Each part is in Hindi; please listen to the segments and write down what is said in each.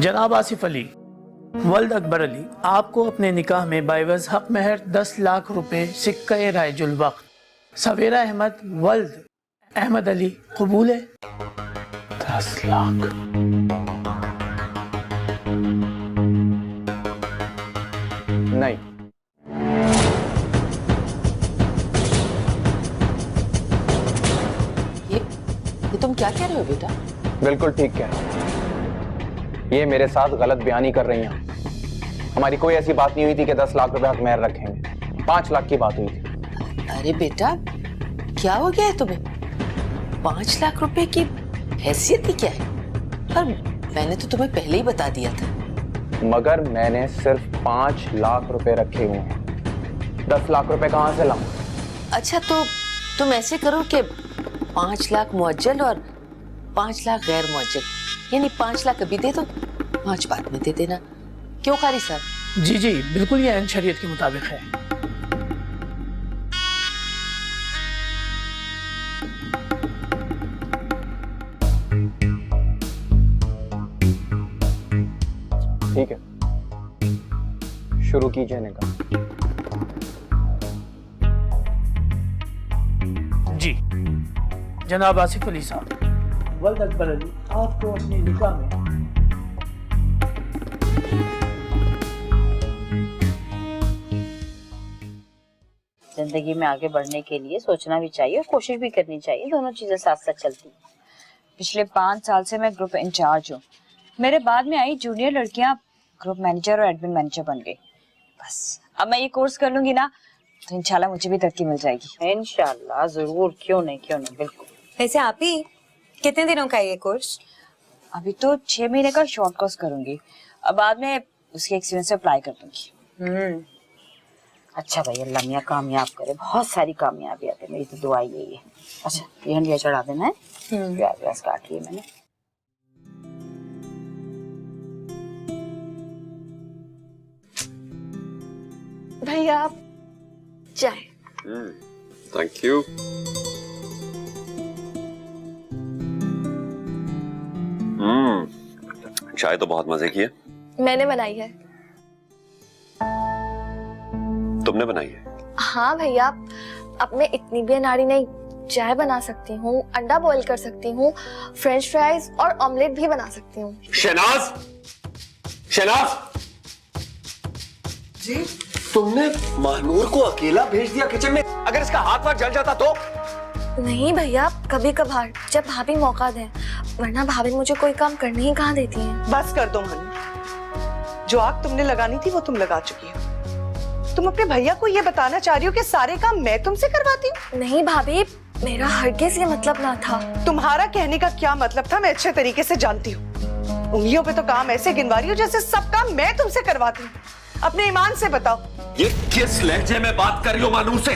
जनाब आसिफ अली वल्द अकबर अली, आपको अपने निकाह में बाइवज हक महर 10 लाख रुपए सिक्का रायजुल वक्त सवेरा अहमद वल्द अहमद अली कबूल है? 10 लाख। नहीं। ये तुम क्या कह रहे हो बेटा? बिल्कुल ठीक कह रहे हो। ये मेरे साथ गलत बयानी कर रही हैं। हमारी कोई ऐसी बात नहीं हुई थी कि 10 लाख रुपए हक महर रखेंगे। 5 लाख की बात हुई थी। अरे बेटा, क्या हो गया है तुम्हें? 5 लाख रुपए की हैसियत ही क्या है? पर मैंने तो तुम्हें पहले ही बता दिया था। मगर मैंने सिर्फ 5 लाख रुपए रखे हुए हैं। 10 लाख रुपए कहाँ से लाऊं? अच्छा, तो तुम ऐसे करो कि 5 लाख मुअज्जल और 5 लाख गैर मुअज्जल, यानी 5 लाख अभी दे दो, 5 बाद में दे देना। क्यों कारी साहब? जी जी बिल्कुल, ये ऐन शरीयत के मुताबिक है। ठीक है, शुरू कीजिए निकाह। जी जनाब आसिफ अली साहब वल्द अकबर अली, आपको अपने निकाह में जिंदगी में आगे बढ़ने के लिए सोचना भी चाहिए और कोशिश भी करनी चाहिए, दोनों चीजें साथ साथ चलती हैं। पिछले 5 साल से मैं ग्रुप इंचार्ज हूँ। मेरे बाद में आई जूनियर लड़कियां ग्रुप मैनेजर और एडमिन मैनेजर बन गई। बस अब मैं ये कोर्स कर लूंगी ना, तो इंशाल्लाह मुझे भी तरक्की मिल जाएगी। इंशाल्लाह जरूर, क्यों नहीं बिल्कुल। वैसे आप ही कितने दिनों का है ये कोर्स? अभी तो 6 महीने का शॉर्ट कोर्स करूंगी, अब बाद में उसके एक्सपीरियंस से अप्लाई कर दूंगी। अच्छा भाई, अल्लाह मियां कामयाब करे, बहुत सारी कामयाबी आती है, मेरी तो दुआ यही है। अच्छा ये हंडिया चढ़ा देना है। प्याज काट लिए मैंने। भैया आप चाय। Thank you. चाय तो बहुत मजे की है। मैंने बनाई है। तुमने बनाई है? हाँ भैया, अब मैं इतनी भी अनाड़ी नहीं, चाय बना सकती हूँ, अंडा बॉईल कर सकती हूँ, फ्रेंच फ्राइज और ऑमलेट भी बना सकती हूँ। शहनाज, शहनाज जी, तुमने महानूर को अकेला भेज दिया किचन में? अगर इसका हाथ वाथ जल जाता तो? नहीं भैया, कभी कभार जब भाभी मौका दें, वरना भाभी मुझे कोई काम करने ही कहाँ देती हैं। बस कर दो मनु, जो आग तुमने लगानी थी वो तुम लगा चुकी हो। तुम अपने भैया को ये बताना चाह रही हो कि सारे काम मैं तुमसे करवाती हूँ? नहीं भाभी, मेरा हरगिज़ ये मतलब ना था। तुम्हारा कहने का क्या मतलब था मैं अच्छे तरीके से जानती हूँ। उंगलियों पे तो काम ऐसे गिनवा रही हो जैसे सब काम मैं तुमसे करवाती हूँ। अपने ईमान से बताओ। ये किस लहजे में बात कर रही हो मानूर से?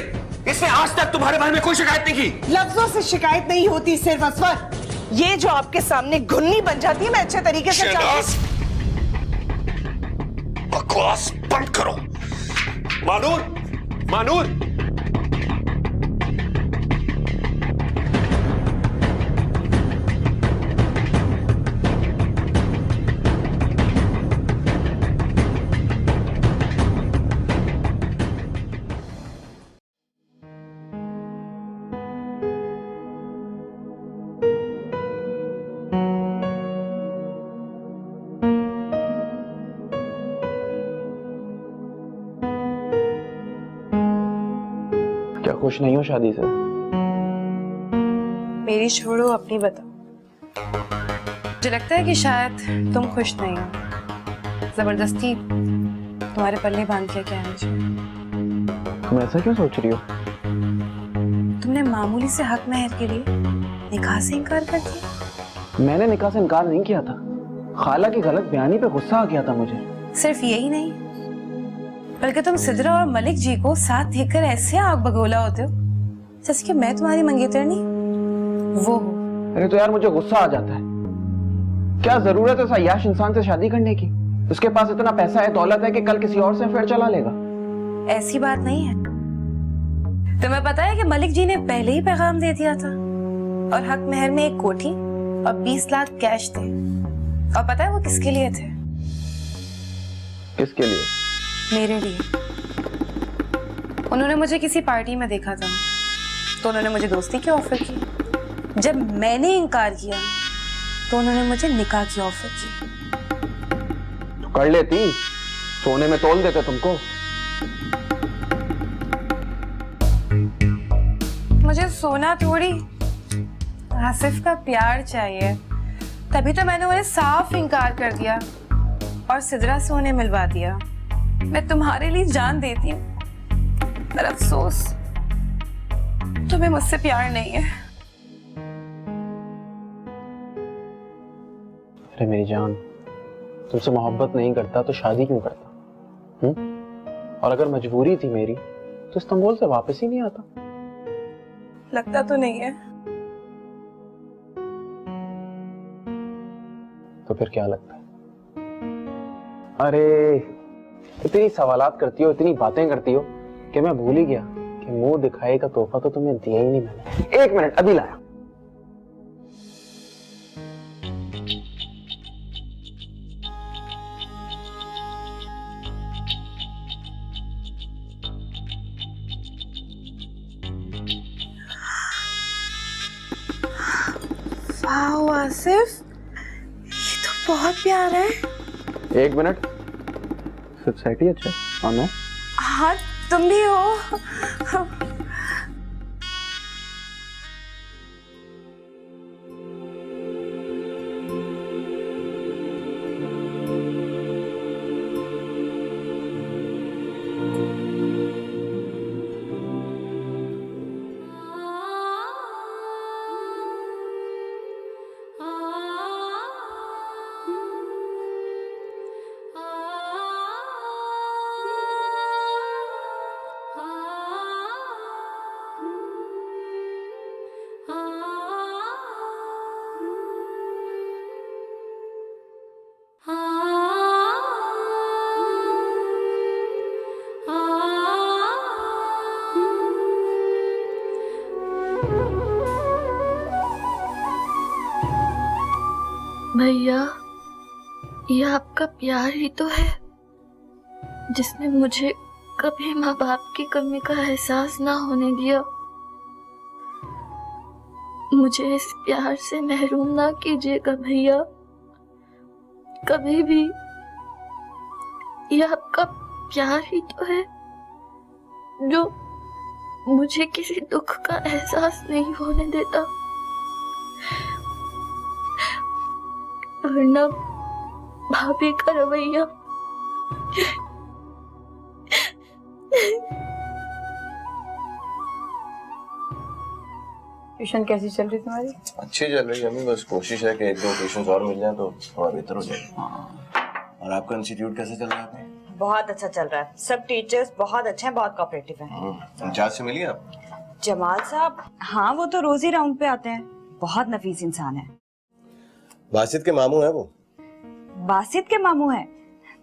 इसने आज तक तुम्हारे बारे में कोई शिकायत नहीं की। लफ्जों से शिकायत नहीं होती सिर्फ असवर, ये जो आपके सामने घुन्नी बन जाती है मैं अच्छे तरीके से बकवास बंद करो। मानूर, मानूर, क्या खुश नहीं हो शादी से? मेरी छोड़ो, अपनी बताओ। मुझे लगता है कि शायद तुम खुश नहीं हो। जबरदस्ती तुम्हारे पल्ले बांध के क्या है मुझे। तुम ऐसा क्यों सोच रही हो? तुमने मामूली से हक महर के लिए निकाह से इनकार कर दिया। मैंने निकाह से इनकार नहीं किया था, खाला की गलत बयानी पे गुस्सा आ गया था मुझे। सिर्फ यही नहीं, बल्कि तुम सिद्रा और मलिक जी को साथ देखकर ऐसे आग बगोला होते हो जैसे कि मैं तुम्हारी मंगेतरनी वो हो। अरे तो यार मुझे गुस्सा आ जाता है। क्या जरूरत है उस अय्याश इंसान से शादी करने की? उसके पास इतना पैसा है, दौलत है कि कल किसी और से अफेयर चला लेगा। ऐसी बात नहीं है। तुम्हें पता है कि मलिक जी ने पहले ही पैगाम दे दिया था और हक महर में एक कोठी और 20 लाख कैश थे। और पता है वो किसके लिए थे? किसके लिए? मेरे लिए। उन्होंने मुझे किसी पार्टी में देखा था तो उन्होंने मुझे दोस्ती की ऑफर की। जब मैंने इनकार किया तो उन्होंने मुझे निकाह की ऑफर की। तो कर लेती, सोने में तोल देते तुमको। मुझे सोना थोड़ी, आसिफ का प्यार चाहिए। तभी तो मैंने उन्हें साफ इनकार कर दिया और सिदरा से उन्हें मिलवा दिया। मैं तुम्हारे लिए जान देती हूँ, पर अफसोस तुम्हें मुझसे प्यार नहीं है। अरे मेरी जान, तुमसे मोहब्बत नहीं करता तो शादी क्यों करता? और अगर मजबूरी थी मेरी तो इस्तांबुल से वापस ही नहीं आता। लगता तो नहीं है। तो फिर क्या लगता है? अरे इतनी सवालात करती हो, इतनी बातें करती हो कि मैं भूल ही गया कि मुंह दिखाई का तोहफा तो तुम्हें दिया ही नहीं मैंने। 1 मिनट, अभी लाया। वाह आसिफ, ये तो बहुत प्यार है। 1 मिनट, सिर्फ सेट ही अच्छा है। नो हाँ, तुम भी हो। भैया, ये आपका प्यार ही तो है जिसने मुझे कभी माँ बाप की कमी का एहसास ना होने दिया। मुझे इस प्यार से महरूम ना कीजिएगा भैया, कभी भी। ये आपका प्यार ही तो है जो मुझे किसी दुख का एहसास नहीं होने देता, वरना भाभी का रवैया ट्यूशन कैसी चल रही तुम्हारी? अच्छी चल रही है अम्मी, बस कोशिश है कि 1-2 ट्यूशन और मिल जाए तो थोड़ा बेहतर हो जाए। और आपका इंस्टीट्यूट कैसे चल रहा है? बहुत अच्छा चल रहा है, सब टीचर्स बहुत अच्छे हैं, बहुत कोऑपरेटिव हैं। इंचार्ज से मिलिए आप? जमाल साहब, हाँ वो तो रोज ही राउंड पे आते हैं, बहुत नफीस इंसान है। बासित के मामू है वो? बासित के मामू हैं?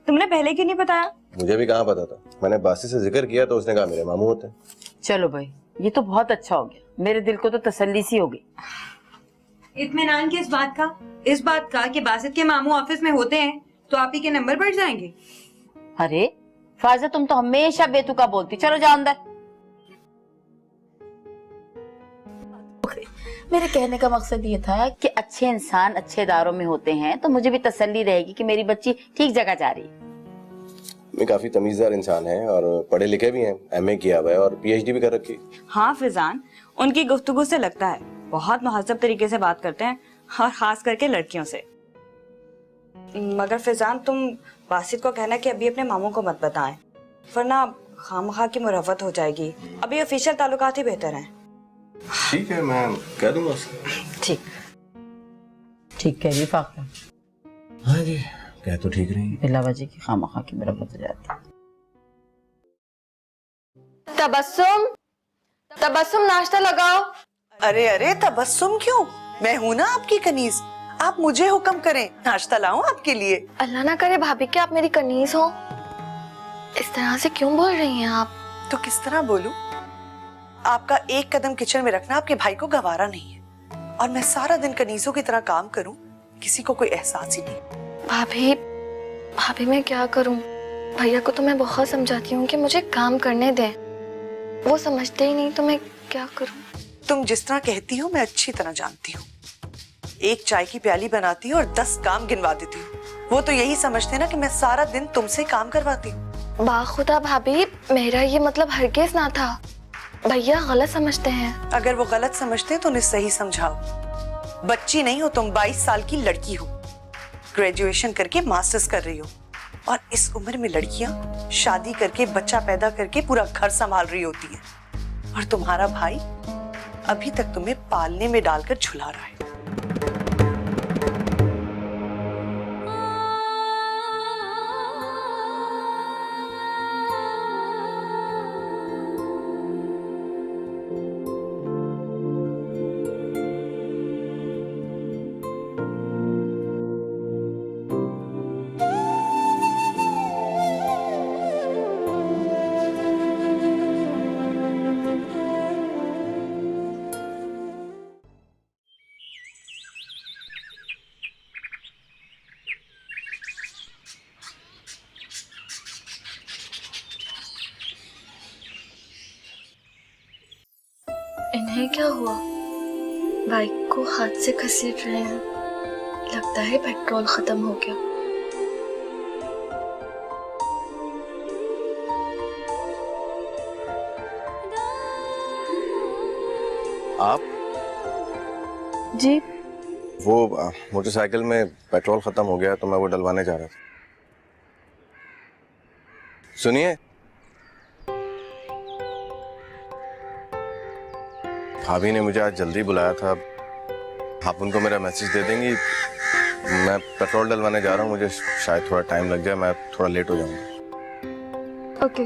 तुमने पहले क्यों नहीं बताया? मुझे भी कहाँ पता था, मैंने बासित से जिक्र किया तो उसने कहा मेरे मामू होते हैं। चलो भाई, ये तो बहुत अच्छा हो गया, मेरे दिल को तो तसल्ली सी हो गई। इत्मीनान किस बात का? इस बात का कि बासित के मामू ऑफिस में होते हैं तो आप ही के नंबर बढ़ जाएंगे। अरे फाज़ा, तुम तो हमेशा बेतुका बोलती। चलो जाओ अंदर। मेरे कहने का मकसद ये था कि अच्छे इंसान अच्छे इदारों में होते हैं तो मुझे भी तसल्ली रहेगी कि मेरी बच्ची ठीक जगह जा रही है। मैं काफी तमीजदार इंसान है और पढ़े लिखे भी हैं, MA किया हुआ है और PhD भी कर रखी। हाँ फिजान, उनकी गुफ्तगू से लगता है बहुत मुहज़्ज़ब तरीके से बात करते हैं, और खास करके लड़कियों से। मगर फिजान, तुम बासित को कहना कि अभी अपने मामू को मत बताएं, वरना खामखा की मुरव्वत हो जाएगी। अभी ऑफिशियल ताल्लुकात ही बेहतर हैं। ठीक है, मैं कह दूंगा उससे। ठीक ठीक कह रही फाखा। हाँ जी, कह तो ठीक रही है। इलावाजी की खामखा की मुरव्वत हो जाती है। तबस्सुम, तबस्सुम नाश्ता लगाओ। अरे अरे तबस्सुम क्यों? मैं हूं ना आपकी कनीज, आप मुझे हुक्म करें, नाश्ता लाऊं आपके लिए? अल्लाह ना करे भाभी कि आप मेरी कनीज हो। इस तरह से क्यों बोल रही हैं आप? तो किस तरह बोलूं? आपका एक कदम किचन में रखना आपके भाई को गवारा नहीं है, और मैं सारा दिन कनीजों की तरह काम करूं, किसी को कोई एहसास ही नहीं। भाभी, भाभी मैं क्या करूं? भैया को तो मैं बहुत समझाती हूँ कि मुझे काम करने दें, वो समझते ही नहीं, तो मैं क्या करूँ? तुम जिस तरह कहती हो मैं अच्छी तरह जानती हूँ। एक चाय की प्याली बनाती हूँ और 10 काम गिनवा देती हूँ। वो तो यही समझते ना कि मैं सारा दिन तुमसे काम करवाती हूँ। बाखुदा भाभी, मेरा ये मतलब हरगिज ना था। भैया गलत समझते हैं। अगर वो गलत समझते हैं तो उन्हें सही समझाओ। बच्ची नहीं हो तुम, 22 साल की लड़की हो, ग्रेजुएशन करके मास्टर्स कर रही हो, और इस उम्र में लड़कियां शादी करके बच्चा पैदा करके पूरा घर संभाल रही होती है, और तुम्हारा भाई अभी तक तुम्हें पालने में डालकर झुला रहा है। इन्हें क्या हुआ? बाइक को हाथ से घसीट रहे हैं। लगता है पेट्रोल खत्म हो गया। आप? जी? वो मोटरसाइकिल में पेट्रोल खत्म हो गया तो मैं वो डलवाने जा रहा था। सुनिए, भाभी ने मुझे आज जल्दी बुलाया था, आप उनको मेरा मैसेज दे देंगी? मैं पेट्रोल डलवाने जा रहा हूँ, मुझे शायद थोड़ा टाइम लग जाए, मैं थोड़ा लेट हो जाऊंगा। ओके।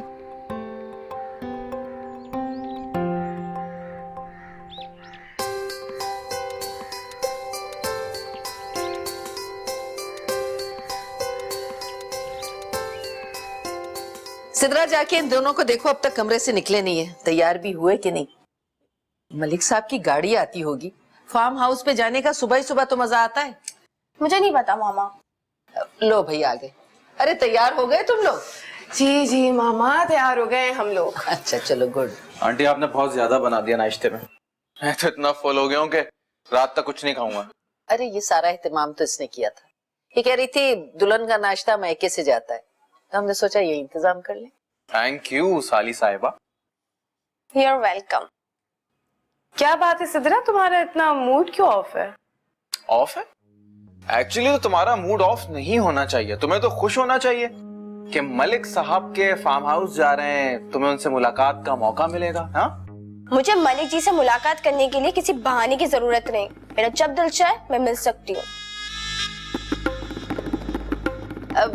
सिद्रा, जाके इन दोनों को देखो, अब तक कमरे से निकले नहीं है। तैयार भी हुए कि नहीं? मलिक साहब की गाड़ी आती होगी। फार्म हाउस पे जाने का सुबह ही सुबह तो मजा आता है। मुझे नहीं पता मामा। लो भाई आ गए। अरे तैयार हो गए तुम लोग? जी जी मामा, तैयार हो गए हम लोग। अच्छा चलो, गुड। आंटी आपने बहुत ज्यादा बना दिया नाश्ते में। मैं तो इतना फुल हो गया हूँ कि रात तक कुछ नहीं खाऊंगा। अरे ये सारा एहतमाम तो इसने किया था। ये कह रही थी दुल्हन का नाश्ता मैके से जाता है, तो हमने सोचा ये इंतजाम कर ले। थैंक यू साली साहिबा। You're welcome. क्या बात है सिद्रा, तुम्हारा इतना मूड क्यों ऑफ है? ऑफ है? एक्चुअली तो तुम्हारा मूड ऑफ नहीं होना चाहिए, तुम्हें तो खुश होना चाहिए कि मलिक साहब के फार्म हाउस जा रहे हैं, तुम्हें उनसे मुलाकात का मौका मिलेगा। हाँ, मुझे मलिक जी से मुलाकात करने के लिए किसी बहाने की जरूरत नहीं। मेरा जब दिल चाहे मैं मिल सकती हूँ।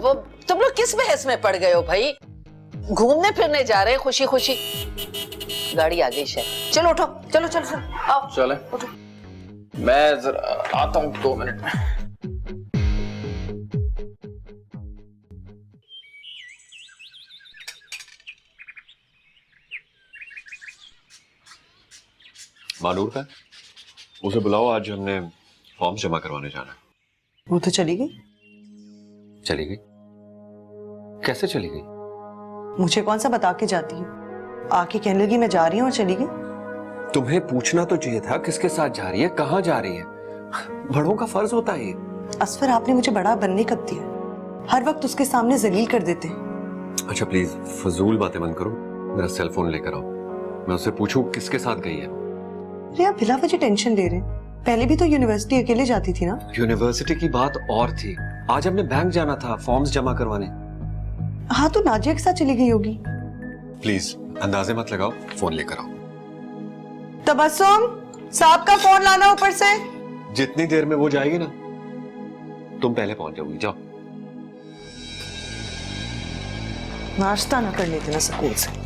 वो तुम लोग किस बहस में पड़ गए हो भाई? घूमने फिरने जा रहे हैं खुशी खुशी। गाड़ी आ गई शायद। चलो उठो, चलो चलो चलो आओ। चले उठो। मैं जरा आता हूँ 2 मिनट में। मानूर का उसे बुलाओ, आज हमने फॉर्म जमा करवाने जाना है। वो तो चली गई। चली गई? कैसे चली गई? मुझे कौन सा बता के जाती है? आके कहने लगी मैं जा रही हूँ और चली गई। तुम्हें पूछना तो चाहिए था किसके साथ जा रही है, कहाँ जा रही है। बड़ों का फर्ज होता है ये। असफर, आपने मुझे बड़ा बनने कब दिया? हर वक्त उसके सामने जलील कर देते हैं। अच्छा प्लीज फजूल बातें बंद करो, मेरा सेल फोन लेकर आओ, मैं उससे पूछूं किसके साथ गई है। अरे आप बिला वजह टेंशन ले रहे हैं। पहले भी तो यूनिवर्सिटी अकेले जाती थी ना। यूनिवर्सिटी की बात और थी, आज हमने बैंक जाना था फॉर्म्स जमा करवाने। हाँ तो नाजिया के साथ चली गई होगी। प्लीज अंदाजे मत लगाओ, फोन लेकर आओ। तबस्सुम, साहब का फोन लाना ऊपर से। जितनी देर में वो जाएगी ना, तुम पहले पहुंच जाओगी। जाओ। नाश्ता ना कर लेते ना सुकून से।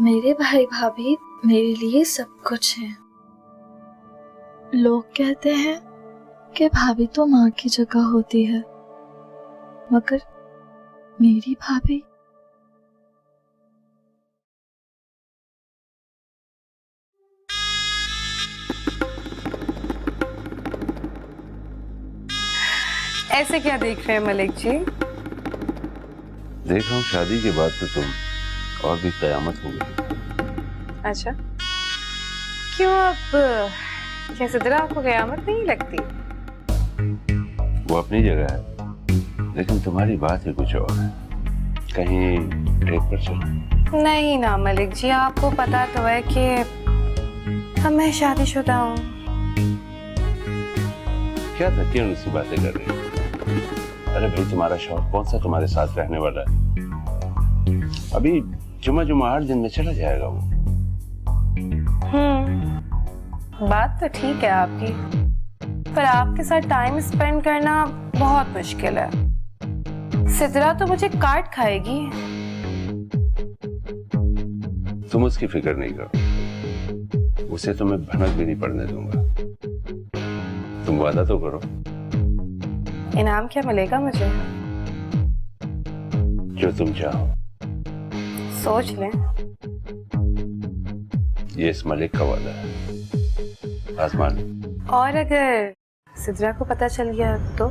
मेरे भाई भाभी मेरे लिए सब कुछ है। लोग कहते हैं कि भाभी तो माँ की जगह होती है, मगर मेरी भाभी? ऐसे क्या देख रहे हैं मलिक जी? देख रहा हूँ शादी के बाद तो तुम और भी कयामत हो गई। अच्छा, क्यों अब क्या सिद्रा आपको कयामत नहीं लगती? वो अपनी जगह है, लेकिन तुम्हारी बात ही कुछ और है। कहीं डेट पर चलो? नहीं ना मलिक जी, आपको पता तो है कि मैं शादीशुदा हूँ। क्या धक्के सी बातें कर रही हो? अरे भाई, तुम्हारा शौहर कौन सा तुम्हारे साथ रहने वाला है? अभी जुमा 8 दिन में चला जाएगा वो। बात तो ठीक है आपकी, पर आपके साथ टाइम स्पेंड करना बहुत मुश्किल है। सिद्रा तो मुझे काट खाएगी। तुम उसकी फिक्र नहीं करो, उसे तो मैं भनक भी नहीं पड़ने दूंगा। तुम वादा तो करो। इनाम क्या मिलेगा मुझे? जो तुम चाहो। सोच लें। ये इस मलिक का वादा है, आजमान। और अगर सिद्रा को पता चल गया तो?